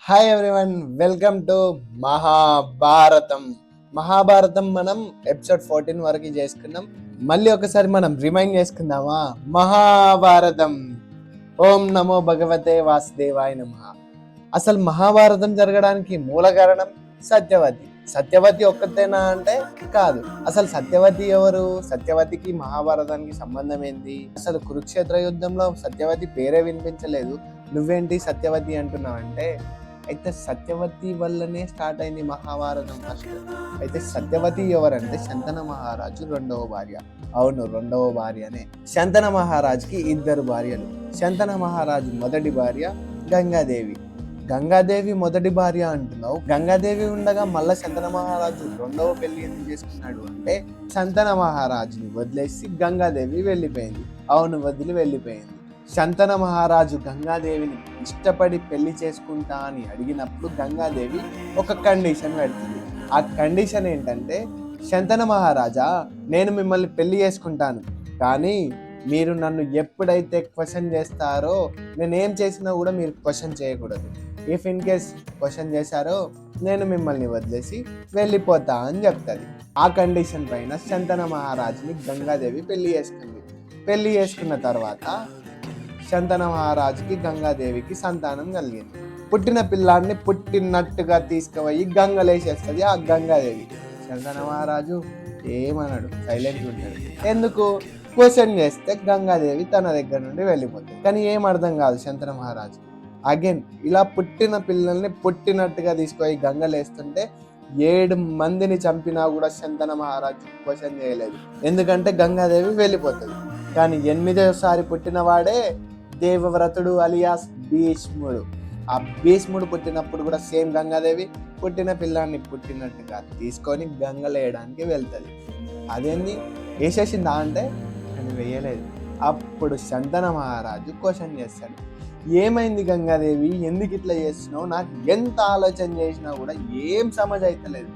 Hi everyone, welcome to Mahabharatam. Mahabharatam మనం episode 14 వరకు చేసుకున్నాం. మళ్ళీ ఒకసారి మనం రిమైండ్ చేసుకుందామా? మహాభారతం. ఓం నమో భగవతే వాసుదేవాయ నమః. అసలు మహాభారతం జరగడానికి మూల కారణం సత్యవతి. సత్యవతి ఒక్కతేనా అంటే కాదు. అసలు సత్యవతి ఎవరు? సత్యవతికి మహాభారతానికి సంబంధం ఏంటి? అసలు కురుక్షేత్ర యుద్ధంలో సత్యవతి పేరే వినిపించలేదు, నువ్వేంటి సత్యవతి అంటున్నావు అంటే, అయితే సత్యవతి వల్లనే స్టార్ట్ అయింది మహాభారతం ఫస్ట్. అయితే సత్యవతి ఎవరంటే శంతన మహారాజు రెండవ భార్య. అవును, రెండవ భార్యనే. శంతన మహారాజుకి ఇద్దరు భార్యలు. శంతన మహారాజు మొదటి భార్య గంగాదేవి. గంగాదేవి మొదటి భార్య అంటున్నావు. గంగాదేవి ఉండగా మళ్ళా శంతన మహారాజు రెండవ పెళ్లి ఎందుకు చేసుకున్నాడు అంటే, శంతన మహారాజుని వదిలేసి గంగాదేవి వెళ్ళిపోయింది. అవును, వదిలి వెళ్ళిపోయింది. శంతన మహారాజు గంగాదేవిని ఇష్టపడి పెళ్లి చేసుకుంటా అని అడిగినప్పుడు గంగాదేవి ఒక కండిషన్ పెడుతుంది. ఆ కండిషన్ ఏంటంటే, శంతన మహారాజా, నేను మిమ్మల్ని పెళ్లి చేసుకుంటాను, కానీ మీరు నన్ను ఎప్పుడైతే క్వశ్చన్ చేస్తారో, నేనేం చేసినా కూడా మీరు క్వశ్చన్ చేయకూడదు. ఇఫ్ ఇన్ కేస్ క్వశ్చన్ చేశారో నేను మిమ్మల్ని వదిలేసి వెళ్ళిపోతా అని చెప్తుంది. ఆ కండిషన్ పైన శంతన మహారాజుని గంగాదేవి పెళ్లి చేసుకుంది. పెళ్లి చేసుకున్న తర్వాత శంతన మహారాజుకి గంగాదేవికి సంతానం కలిగింది. పుట్టిన పిల్లాన్ని పుట్టినట్టుగా తీసుకుపోయి గంగలేసేస్తుంది ఆ గంగాదేవి. శంతన మహారాజు ఏమన్నాడు, సైలెంట్ ఉంటాడు. ఎందుకు? క్వశ్చన్ చేస్తే గంగాదేవి తన దగ్గర నుండి వెళ్ళిపోతుంది. కానీ ఏం అర్థం కాదు శంతన మహారాజు. అగైన్ ఇలా పుట్టిన పిల్లల్ని పుట్టినట్టుగా తీసుకుపోయి గంగలేస్తుంటే 7 మందిని చంపినా కూడా శంతన మహారాజు క్వశ్చన్ చేయలేదు, ఎందుకంటే గంగాదేవి వెళ్ళిపోతుంది. కానీ 8వసారి పుట్టిన వాడే దేవవ్రతుడు అలియాస్ భీష్ముడు. ఆ భీష్ముడు పుట్టినప్పుడు కూడా సేమ్ గంగాదేవి పుట్టిన పిల్లాన్ని పుట్టినట్టుగా తీసుకొని గంగలేయడానికి వెళ్తుంది. అదేంది, వేసేసిందా అంటే అని వేయలేదు. అప్పుడు శంతన మహారాజు క్వశ్చన్ చేస్తాడు, ఏమైంది గంగాదేవి, ఎందుకు ఇట్లా చేస్తున్నావు? నాకు ఎంత ఆలోచన చేసినా కూడా ఏం సమజ్ అవుతలేదు,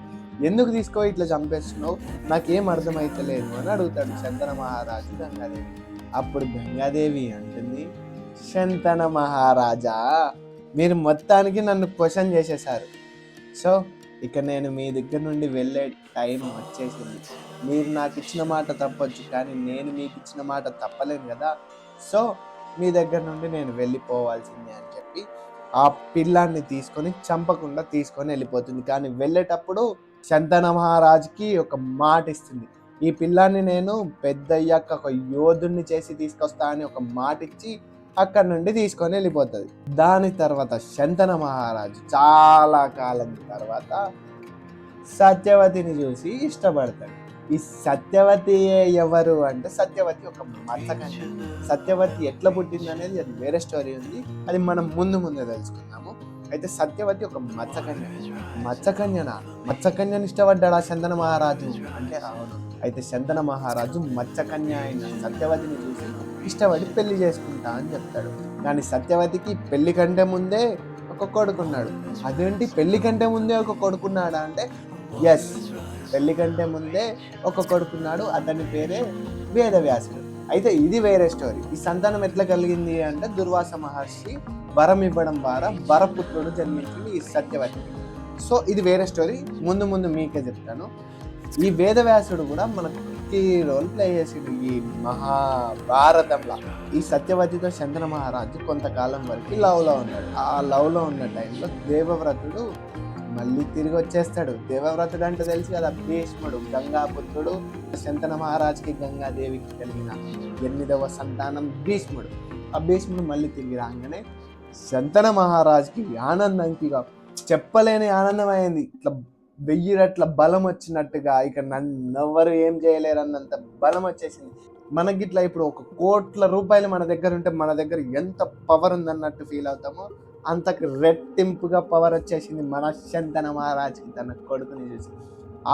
ఎందుకు తీసుకో ఇట్లా చంపేస్తున్నావు, నాకేం అర్థమైతలేదు అని అడుగుతాడు శంతన మహారాజు గంగాదేవి. అప్పుడు గంగాదేవి అంటుంది, శంతన మహారాజా, మీరు మొత్తానికి నన్ను క్వశ్చన్ చేసేశారు. సో ఇక నేను మీ దగ్గర నుండి వెళ్ళే టైం వచ్చేసింది. మీరు నాకు ఇచ్చిన మాట తప్పొచ్చు, కానీ నేను మీకు ఇచ్చిన మాట తప్పలేను కదా. సో మీ దగ్గర నుండి నేను వెళ్ళిపోవాల్సిందే అని చెప్పి ఆ పిల్లాన్ని తీసుకొని చంపకుండా తీసుకొని వెళ్ళిపోతుంది. కానీ వెళ్ళేటప్పుడు శంతన మహారాజుకి ఒక మాట ఇస్తుంది, ఈ పిల్లాన్ని నేను పెద్దయ్యాక ఒక యోధుడిని చేసి తీసుకొస్తా అని ఒక మాట ఇచ్చి అక్కడి నుండి తీసుకొని వెళ్ళిపోతుంది. దాని తర్వాత శంతన మహారాజు చాలా కాలం తర్వాత సత్యవతిని చూసి ఇష్టపడతాడు. ఈ సత్యవతి ఎవరు అంటే, సత్యవతి ఒక మత్స్యకన్య. సత్యవతి ఎట్లా పుట్టింది అనేది అది వేరే స్టోరీ ఉంది, అది మనం ముందు తెలుసుకుందాము. అయితే సత్యవతి ఒక మత్స్యకన్యని ఇష్టపడ్డాడా శంతన మహారాజు అంటే అవును. అయితే శంతన మహారాజు మత్స్యకన్య అయిన సత్యవతిని చూసి ఇష్టపడి పెళ్లి చేసుకుంటా అని చెప్తాడు. కానీ సత్యవతికి పెళ్లి కంటే ముందే ఒక కొడుకున్నాడు. అదేంటి, పెళ్లి కంటే ముందే ఒక కొడుకున్నాడా అంటే ఎస్, పెళ్లి కంటే ముందే ఒక కొడుకున్నాడు, అతని పేరే వేదవ్యాసుడు. అయితే ఇది వేరే స్టోరీ. ఈ సంతానం ఎట్లా కలిగింది అంటే, దుర్వాస మహర్షి వరం ఇవ్వడం ద్వారా వరపుత్రుడు జన్మించింది ఈ సత్యవతికి. సో ఇది వేరే స్టోరీ, ముందు మీకే చెప్తాను. ఈ వేదవ్యాసుడు కూడా మనకు కీ రోల్ ప్లే చేసిండు ఈ మహాభారతంలో. ఈ సత్యవతితో శంతన మహారాజు కొంతకాలం వరకు లవ్లో ఉన్నాడు. ఆ లవ్లో ఉన్న టైంలో దేవవ్రతుడు మళ్ళీ తిరిగి వచ్చేస్తాడు. దేవవ్రతుడు అంటే తెలుసు కదా, భీష్ముడు, గంగాపుత్రుడు. శంతన మహారాజుకి గంగాదేవికి కలిగిన 8వ సంతానం భీష్ముడు. ఆ భీష్ముడు మళ్ళీ తిరిగి రాగానే శంతన మహారాజుకి ఆనందంకి చెప్పలేని ఆనందం అయింది. ఇట్లా 1000 రెట్ల బలం వచ్చినట్టుగా, ఇక నన్నెవ్వరు ఏం చేయలేరు అన్నంత బలం వచ్చేసింది. మనకి ఇట్లా ఇప్పుడు 1,00,00,000 రూపాయలు మన దగ్గర ఉంటే మన దగ్గర ఎంత పవర్ ఉందన్నట్టు ఫీల్ అవుతామో, అంతకు రెట్టింపుగా పవర్ వచ్చేసింది మన శంతన మహారాజుకి తన కొడుకుని చూసి.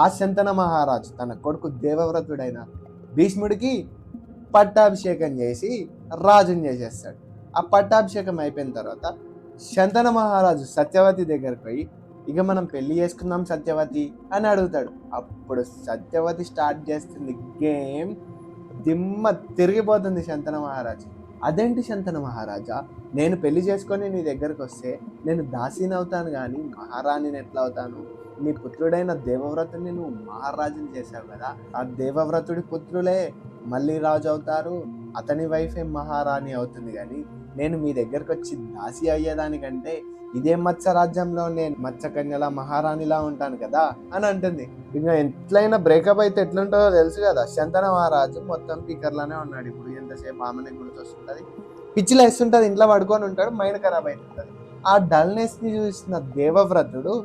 ఆ శంతన మహారాజు తన కొడుకు దేవవ్రతుడైన భీష్ముడికి పట్టాభిషేకం చేసి రాజుని చేసేస్తాడు. ఆ పట్టాభిషేకం అయిపోయిన తర్వాత శంతన మహారాజు సత్యవతి దగ్గరికి పోయి, ఇక మనం పెళ్లి చేసుకుందాం సత్యవతి అని అడుగుతాడు. అప్పుడు సత్యవతి స్టార్ట్ చేస్తుంది గేమ్. దిమ్మ తిరిగిపోతుంది శంతన మహారాజు. అదేంటి శంతన మహారాజా, నేను పెళ్లి చేసుకొని నీ దగ్గరకు వస్తే నేను దాసీని అవుతాను కానీ మహారాణిని ఎట్లా అవుతాను? నీ పుత్రుడైన దేవవ్రతుని నువ్వు మహారాజుని చేశావు కదా, ఆ దేవవ్రతుడి పుత్రులే మళ్ళీ రాజు అవుతారు, అతని వైఫే మహారాణి అవుతుంది. కానీ నేను మీ దగ్గరకు వచ్చి దాసి అయ్యేదానికంటే ఇదే మత్స్య రాజ్యంలో నేను మత్స్యకన్యలా మహారాణిలా ఉంటాను కదా అని అంటుంది. ఇంకా ఎట్లయినా బ్రేకప్ అయితే ఎట్లుంటుందో తెలుసు కదా. శంతన మహారాజు మొత్తం పీకర్లానే ఉన్నాడు. ఇప్పుడు ఎంతసేపు ఆమెనే గుర్తొస్తుంటది, పిచ్చిలు వేస్తుంటది, ఇంట్లో పడుకొని ఉంటాడు, మైండ్ ఖరాబ్ అవుతుంటది. ఆ డల్నెస్ ని చూసిన దేవవ్రతుడు,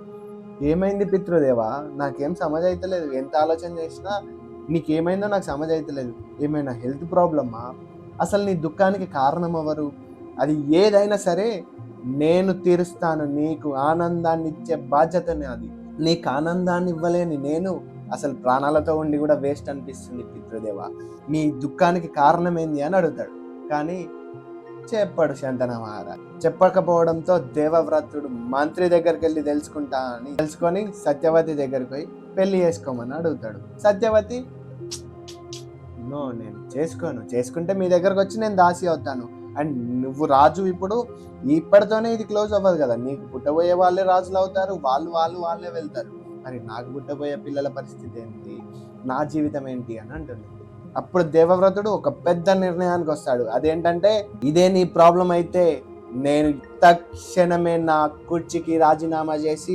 ఏమైంది పితృదేవా, నాకేం సమజ్ అయితలేదు, ఎంత ఆలోచన చేసినా నీకేమైందో నాకు సమజ్ అయితలేదు, ఏమైనా హెల్త్ ప్రాబ్లమా, అసలు నీ దుఃఖానికి కారణం ఎవరు, అది ఏదైనా సరే నేను తీరుస్తాను, నీకు ఆనందాన్ని ఇచ్చే బాధ్యతనే అది, నీకు ఆనందాన్ని ఇవ్వలేని నేను అసలు ప్రాణాలతో ఉండి కూడా వేస్ట్ అనిపిస్తుంది పితృదేవ, మీ దుఃఖానికి కారణం ఏంది అని అడుగుతాడు. కానీ చెప్పాడు శంతన మహారాజ్. చెప్పకపోవడంతో దేవవ్రతుడు మంత్రి దగ్గరికి వెళ్ళి తెలుసుకొని సత్యవతి దగ్గరికి పోయి పెళ్లి చేసుకోమని అడుగుతాడు. సత్యవతి, నో, నేను చేసుకుంటే మీ దగ్గరకు వచ్చి నేను దాసి అవుతాను, అండ్ నువ్వు రాజు, ఇప్పుడు ఇప్పటితోనే ఇది క్లోజ్ అవ్వదు కదా, నీకు పుట్టబోయే వాళ్ళే రాజులు అవుతారు, వాళ్ళే వెళ్తారు, మరి నాకు పుట్టబోయే పిల్లల పరిస్థితి ఏంటి, నా జీవితం ఏంటి అని అంటుంది. అప్పుడు దేవవ్రతుడు ఒక పెద్ద నిర్ణయానికి వస్తాడు. అదేంటంటే, ఇదే నీ ప్రాబ్లం అయితే నేను తక్షణమే నా కుర్చీకి రాజీనామా చేసి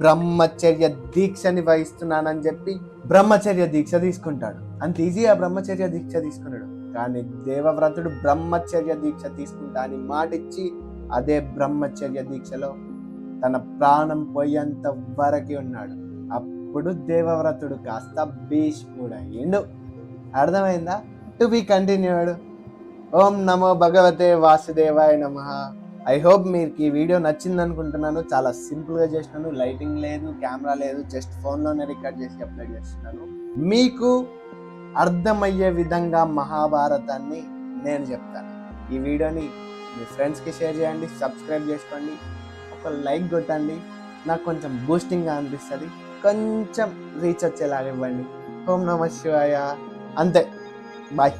బ్రహ్మచర్య దీక్షని వహిస్తున్నానని చెప్పి బ్రహ్మచర్య దీక్ష తీసుకుంటాడు. అంత ఈజీ ఆ బ్రహ్మచర్య దీక్ష తీసుకున్నాడు. కానీ దేవవ్రతుడు బ్రహ్మచర్య దీక్ష తీసుకుంటా అని మాటిచ్చి అదే బ్రహ్మచర్య దీక్షలో తన ప్రాణం పోయేంత వరకు ఉన్నాడు. అప్పుడు దేవవ్రతుడు కాస్త భీష్ముడయ్యిండు. అర్థమైందా? To be continued. ఓం నమో భగవతే వాసుదేవాయ నమః. ఐ హోప్ మీకు ఈ వీడియో నచ్చింది అనుకుంటున్నాను. చాలా సింపుల్గా చేసినాను, లైటింగ్ లేదు, కెమెరా లేదు, జస్ట్ ఫోన్లోనే రికార్డ్ చేసి అప్లోడ్ చేస్తున్నాను. మీకు అర్థమయ్యే విధంగా మహాభారతాన్ని నేను చెప్తాను. ఈ వీడియోని మీ ఫ్రెండ్స్కి షేర్ చేయండి, సబ్స్క్రైబ్ చేసుకోండి, ఒక లైక్ కొట్టండి, నాకు కొంచెం బూస్టింగ్గా అనిపిస్తుంది, కొంచెం రీచ్ వచ్చేలాగా ఇవ్వండి. ఓం నమః శివాయ. అంతే, బాయ్.